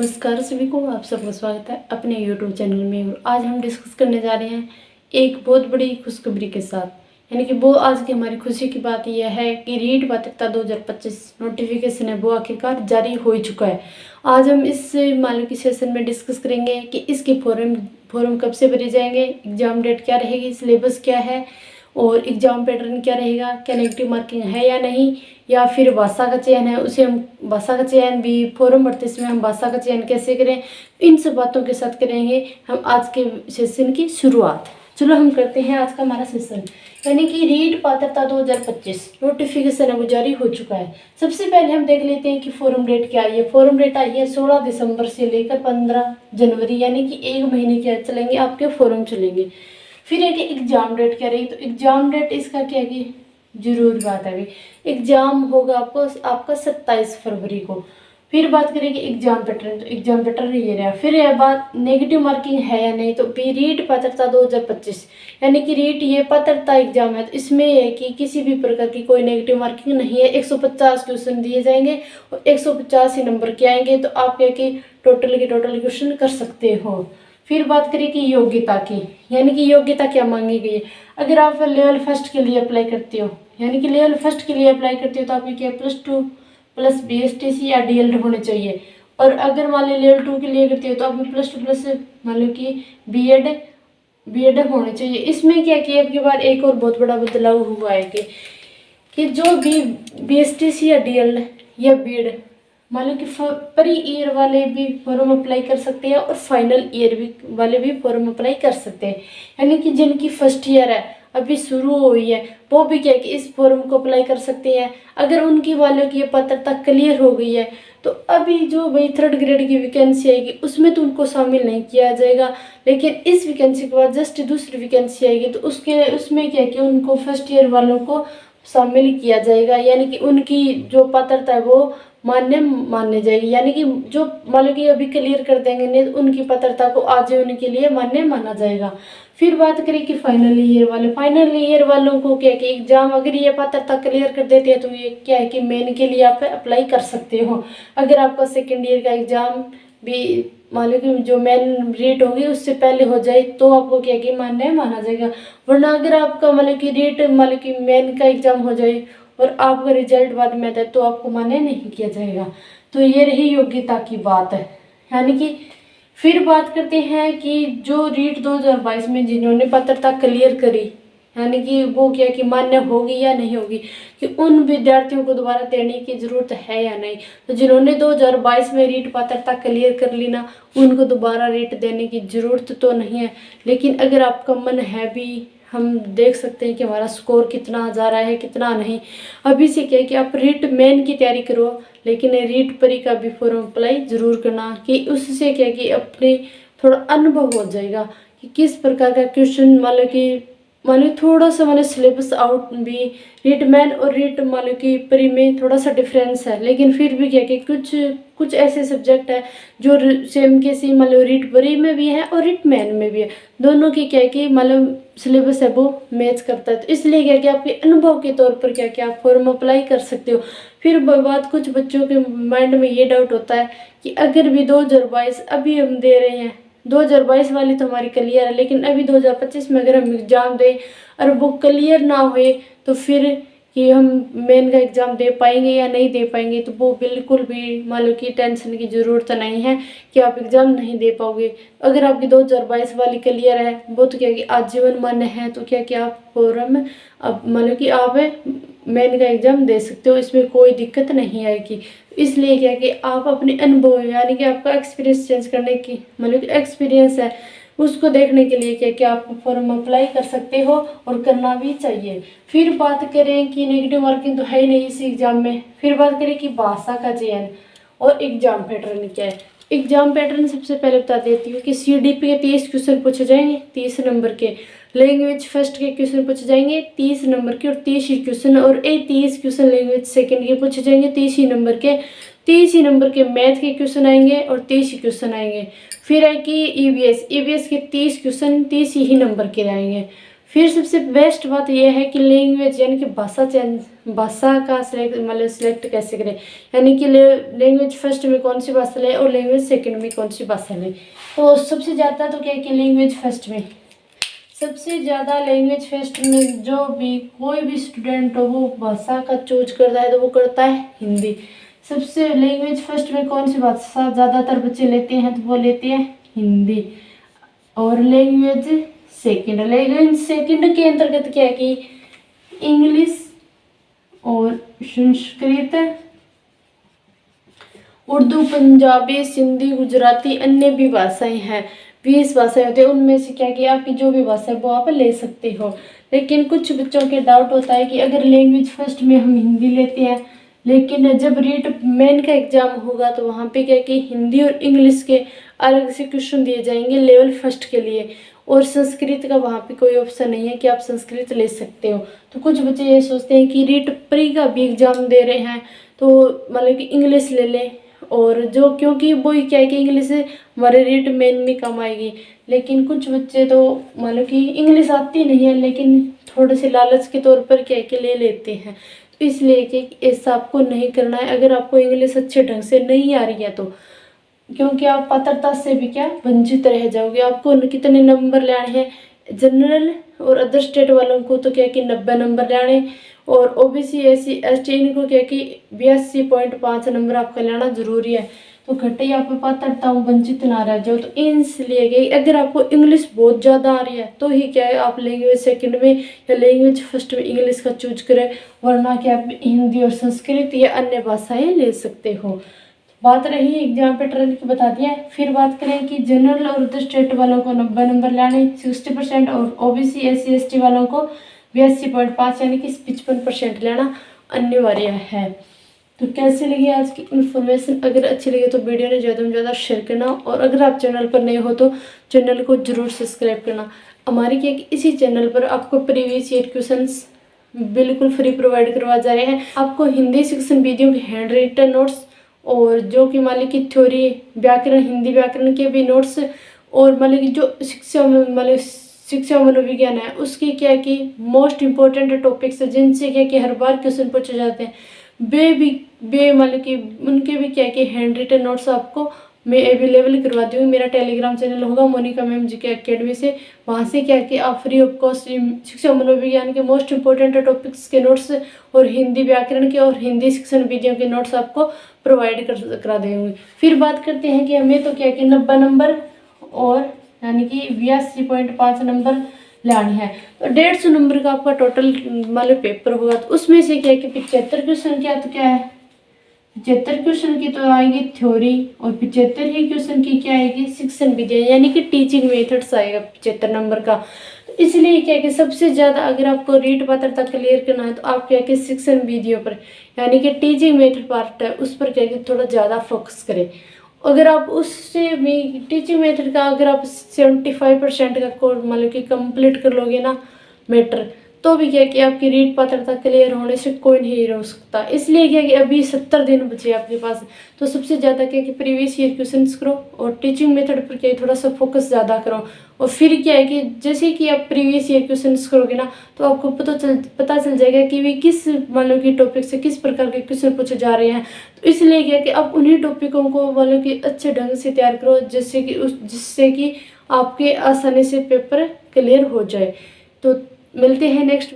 नमस्कार सभी को, आप सबका स्वागत है अपने यूट्यूब चैनल में। और आज हम डिस्कस करने जा रहे हैं एक बहुत बड़ी खुशखबरी के साथ, यानी कि वो आज की हमारी खुशी की बात यह है कि रीट पात्रता 2025 नोटिफिकेशन है वो आखिरकार जारी हो चुका है। आज हम इस मालूम की सेशन में डिस्कस करेंगे कि इसके फॉर्म कब से भरे जाएंगे, एग्जाम डेट क्या रहेगी, सिलेबस क्या है और एग्जाम पैटर्न क्या रहेगा, क्या नेगेटिव मार्किंग है या नहीं, या फिर भाषा का चयन है उसे हम भाषा का चयन भी फॉर्म भरते समय हम भाषा का चयन कैसे करें, इन सब बातों के साथ करेंगे हम आज के सेशन की शुरुआत। चलो हम करते हैं आज का हमारा सेशन, यानी कि रीट पात्रता 2025 नोटिफिकेशन है वो जारी हो चुका है। सबसे पहले हम देख लेते हैं कि फॉर्म डेट क्या आई है। फॉर्म डेट आई है 16 दिसंबर से लेकर 15 जनवरी, यानी कि एक महीने क्या चलेंगे आपके फॉर्म चलेंगे। फिर है कि एग्जाम डेट क्या रही, तो एग्जाम डेट इसका क्या है कि जरूर बात है, एग्जाम होगा आपका 27 फरवरी को। फिर बात करेंगे एग्जाम पैटर्न, तो एग्जाम पैटर्न ये रहा। फिर यह बात नेगेटिव मार्किंग है या नहीं, तो रीट पात्रता 2025 यानी कि रीट ये पात्रता एग्जाम है, तो इसमें है कि किसी भी प्रकार की कोई नेगेटिव मार्किंग नहीं है। 150 क्वेश्चन दिए जाएंगे और 150 ही नंबर के आएंगे, तो आप क्या कि टोटल क्वेश्चन कर सकते हो। फिर बात करें कि योग्यता की, यानी कि योग्यता क्या मांगी गई है। अगर आप लेवल फर्स्ट के लिए अप्लाई करते हो, यानी कि लेवल फर्स्ट के लिए अप्लाई करते हो, तो आपकी क्या +2 प्लस BSTC या DLD होने चाहिए। और अगर मान लो लेवल 2 के लिए करते हो तो आपको +2 प्लस मान लो कि बी एड होने चाहिए। इसमें क्या किया आपके बार एक और बहुत बड़ा बदलाव हुआ है कि जो भी BSTC या DLD या B.Ed मान लो कि प्री ईयर वाले भी फॉर्म अप्लाई कर सकते हैं और फाइनल ईयर वाले भी फॉर्म अप्लाई कर सकते हैं। यानी कि जिनकी फर्स्ट ईयर है अभी शुरू हुई है वो भी क्या कि इस फॉर्म को अप्लाई कर सकते हैं। अगर उनकी वालों की ये पात्रता क्लियर हो गई है तो अभी जो भाई 3rd ग्रेड की वैकेंसी आएगी उसमें तो उनको शामिल नहीं किया जाएगा, लेकिन इस वैकेंसी के बाद जस्ट दूसरी वैकेंसी आएगी तो उसमें क्या कि उनको फर्स्ट ईयर वालों को शामिल किया जाएगा। यानी कि उनकी जो पात्रता है वो मान्य जाएगी, यानी कि जो मान लो कि अभी क्लियर कर देंगे नहीं तो उनकी पात्रता को आज उनके लिए मान्य माना जाएगा। फिर बात करें कि फाइनल ईयर वालों को क्या कि एग्जाम अगर ये पात्रता क्लियर कर देते हैं तो ये क्या है कि मेन के लिए आप अप्लाई कर सकते हो। अगर आपका सेकेंड ईयर का एग्जाम भी मान लो कि जो मेन रीट होगी उससे पहले हो जाए तो आपको क्या कि मान्य माना जाएगा। वरना अगर आपका मतलब कि रीट मतलब कि मेन का एग्जाम हो जाए और आपका रिजल्ट बाद में आता है तो आपको मान्य नहीं किया जाएगा। तो ये रही योग्यता की बात है। यानी कि फिर बात करते हैं कि जो रीट 2022 में जिन्होंने पात्रता क्लियर करी, यानी कि वो क्या कि मान्य होगी या नहीं होगी, कि उन विद्यार्थियों को दोबारा देने की ज़रूरत है या नहीं। तो जिन्होंने 2022 में रीट पात्रता क्लियर कर ली ना, उनको दोबारा रीट देने की ज़रूरत तो नहीं है। लेकिन अगर आपका मन है भी, हम देख सकते हैं कि हमारा स्कोर कितना जा रहा है कितना नहीं। अभी से क्या है कि आप रीट मेन की तैयारी करो, लेकिन रीट परी का भी फॉर्म अप्लाई जरूर करना, कि उससे क्या कि अपने थोड़ा अनुभव हो जाएगा कि किस प्रकार का क्वेश्चन मान लो थोड़ा सा सिलेबस आउट भी रीट मैन और रीट मान लो कि परी में थोड़ा सा डिफरेंस है, लेकिन फिर भी क्या कि कुछ ऐसे सब्जेक्ट है जो सेम के सेम मान लो रीट परी में भी है और रीट मैन में भी है, दोनों की क्या कि मतलब सिलेबस है वो मैच करता है। तो इसलिए क्या कि आपके अनुभव के तौर पर क्या कि आप फॉर्म अप्लाई कर सकते हो। फिर बात कुछ बच्चों के माइंड में ये डाउट होता है कि अगर भी 2022 अभी हम दे रहे हैं, 2022 वाली तो हमारी क्लियर है, लेकिन अभी 2025 में अगर हम एग्ज़ाम दें और वो क्लियर ना हुए तो फिर कि हम मेन का एग्ज़ाम दे पाएंगे या नहीं दे पाएंगे, तो वो बिल्कुल भी मान लो कि टेंशन की ज़रूरत नहीं है कि आप एग्ज़ाम नहीं दे पाओगे। अगर आपकी 2022 वाली क्लियर है वो तो क्या कि आजीवन मान्य है, तो क्या कि आप फॉर्म अब मान लो कि आप मेन का एग्ज़ाम दे सकते हो, इसमें कोई दिक्कत नहीं आएगी। इसलिए क्या कि आप अपने अनुभव यानी कि आपका एक्सपीरियंस चेंज करने की मतलब कि एक्सपीरियंस है उसको देखने के लिए क्या कि आप फॉर्म अप्लाई कर सकते हो और करना भी चाहिए। फिर बात करें कि नेगेटिव मार्किंग तो है ही नहीं इस एग्ज़ाम में। फिर बात करें कि भाषा का चयन और एग्ज़ाम पैटर्न क्या है। एग्ज़ाम पैटर्न सबसे पहले बता देती हूँ कि CDP के 30 क्वेश्चन पूछे जाएंगे 30 नंबर के, लैंग्वेज फर्स्ट के क्वेश्चन पूछे जाएंगे 30 नंबर के और 30 ही क्वेश्चन, और 30 क्वेश्चन लैंग्वेज सेकंड के पूछे जाएंगे 30 ही नंबर के। 30 ही नंबर के मैथ के क्वेश्चन आएंगे और 30 ही क्वेश्चन आएंगे। फिर है कि EVS के 30 क्वेश्चन 30 ही नंबर के आएंगे। फिर सबसे बेस्ट बात यह है कि लैंग्वेज यानी कि भाषा का सिलेक्ट कैसे करें, यानी कि लैंग्वेज फर्स्ट में कौन सी भाषा लें और लैंग्वेज सेकंड में कौन सी भाषा लें। तो सबसे ज़्यादा तो क्या है कि लैंग्वेज फर्स्ट में, सबसे ज़्यादा लैंग्वेज फर्स्ट में जो भी कोई भी स्टूडेंट हो वो भाषा का चूज करता है तो वो करता है हिंदी। सबसे लैंग्वेज फर्स्ट में कौन सी भाषा ज़्यादातर बच्चे लेते हैं तो वो लेते हैं हिंदी। और लैंग्वेज सेकंड के अंतर्गत क्या है कि इंग्लिश और संस्कृत, उर्दू, पंजाबी, सिंधी, गुजराती, अन्य भी भाषाएं हैं। 20 भाषाएं होती है, उनमें से क्या कि आपकी जो भी भाषा है वो आप ले सकते हो। लेकिन कुछ बच्चों के डाउट होता है कि अगर लैंग्वेज फर्स्ट में हम हिंदी लेते हैं, लेकिन जब रीट मेन का एग्जाम होगा तो वहाँ पे क्या कि हिंदी और इंग्लिश के अलग से क्वेश्चन दिए जाएंगे लेवल फर्स्ट के लिए, और संस्कृत का वहाँ पे कोई ऑप्शन नहीं है कि आप संस्कृत ले सकते हो। तो कुछ बच्चे ये सोचते हैं कि रीट प्री का भी एग्जाम दे रहे हैं तो मतलब कि इंग्लिश ले लें, और जो क्योंकि वो क्या है कि इंग्लिश से हमारे रीट मेन में कम आएगी। लेकिन कुछ बच्चे तो मतलब कि इंग्लिश आती नहीं है लेकिन थोड़े से लालच के तौर पर क्या कि ले लेते हैं। तो इसलिए कि ऐसा आपको नहीं करना है अगर आपको इंग्लिश अच्छे ढंग से नहीं आ रही है तो, क्योंकि आप पात्रता से भी क्या वंचित रह जाओगे। आपको कितने नंबर लाने हैं, जनरल और अदर स्टेट वालों को तो क्या कि 90 नंबर लाने, और ओबीसी SC ST इनको क्या कि 82.5 नंबर आपका लाना जरूरी है। तो घटे आप पात्रता वंचित ना रह जाओ। तो इसलिए कि अगर आपको इंग्लिश बहुत ज़्यादा आ रही है तो ही क्या है आप लैंग्वेज सेकंड में या लैंग्वेज फर्स्ट में इंग्लिश का चूज करें, वरना क्या आप हिंदी और संस्कृत या अन्य भाषाएं ले सकते हो। बात रही एग्जाम पैटर्न की, बता दिया। फिर बात करें कि जनरल और अदर स्टेट वालों को 90 नंबर लाने 60%, और ओबीसी SC ST वालों को 82.5 यानी कि 55% लेना अनिवार्य है। तो कैसे लगी आज की इन्फॉर्मेशन? अगर अच्छी लगी तो वीडियो ने ज़्यादा से ज़्यादा शेयर करना, और अगर आप चैनल पर नए हो तो चैनल को जरूर सब्सक्राइब करना। हमारे क्या कि इसी चैनल पर आपको प्रीवियस ईयर क्वेश्चंस बिल्कुल फ्री प्रोवाइड करवा जा रहे हैं। आपको हिंदी सेक्शन वीडियो के हैंड रिटन नोट्स, और जो कि मान ली की थ्योरी व्याकरण, हिंदी व्याकरण के भी नोट्स, और मान ली की जो शिक्षा मनोविज्ञान है उसके क्या कि मोस्ट इम्पोर्टेंट टॉपिक्स है जिनसे क्या कि हर बार क्वेश्चन पूछे जाते हैं, वे मतलब कि उनके भी क्या कि हैंड रिटन नोट्स आपको मैं अवेलेबल करवा दूँगी। मेरा टेलीग्राम चैनल होगा मोनिका मैम जी के अकेडमी से, वहाँ से क्या कि आप फ्री ऑफ कॉस्ट शिक्षा मनोविज्ञान के मोस्ट इंपॉर्टेंट टॉपिक्स के नोट्स और हिंदी व्याकरण के और हिंदी शिक्षण विधियों के नोट्स आपको प्रोवाइड करा देंगे। फिर बात करते हैं कि हमें तो क्या कि 90 नंबर और यानी कि 82.5 नंबर लानी है, तो 150 नंबर का आपका टोटल मतलब पेपर होगा। तो उसमें से क्या है कि 75 क्वेश्चन क्या है 75 क्वेश्चन की तो आएगी थ्योरी, और 75 ही क्वेश्चन की क्या आएगी शिक्षण विधियाँ यानी कि टीचिंग मेथड्स आएगा 75 नंबर का। तो इसलिए क्या है कि सबसे ज़्यादा अगर आपको रीट पात्रता क्लियर करना है तो आप क्या कि शिक्षण विधियों पर यानी कि टीचिंग मेथड पार्ट है उस पर क्या कि थोड़ा ज़्यादा फोकस करें। अगर आप उससे भी टीचिंग मेथड का अगर आप 75% का कोर्स मतलब कि कंप्लीट कर लोगे ना मैटर, तो भी क्या कि आपकी रीट पात्रता क्लियर होने से कोई नहीं रोक सकता। इसलिए क्या कि अभी 70 दिन बचे आपके पास, तो सबसे ज़्यादा क्या कि प्रीवियस ईयर क्वेश्चंस करो और टीचिंग मेथड पर क्या थोड़ा सा फोकस ज़्यादा करो। और फिर क्या है कि जैसे कि आप प्रीवियस ईयर क्वेश्चंस करोगे ना तो आपको पता चल जाएगा कि वे किस मतलब कि टॉपिक से किस प्रकार के क्वेश्चन पूछे जा रहे हैं। तो इसलिए क्या कि आप उन्हीं टॉपिकों को मतलब कि अच्छे ढंग से तैयार करो जिससे कि आपके आसानी से पेपर क्लियर हो जाए। तो मिलते हैं नेक्स्ट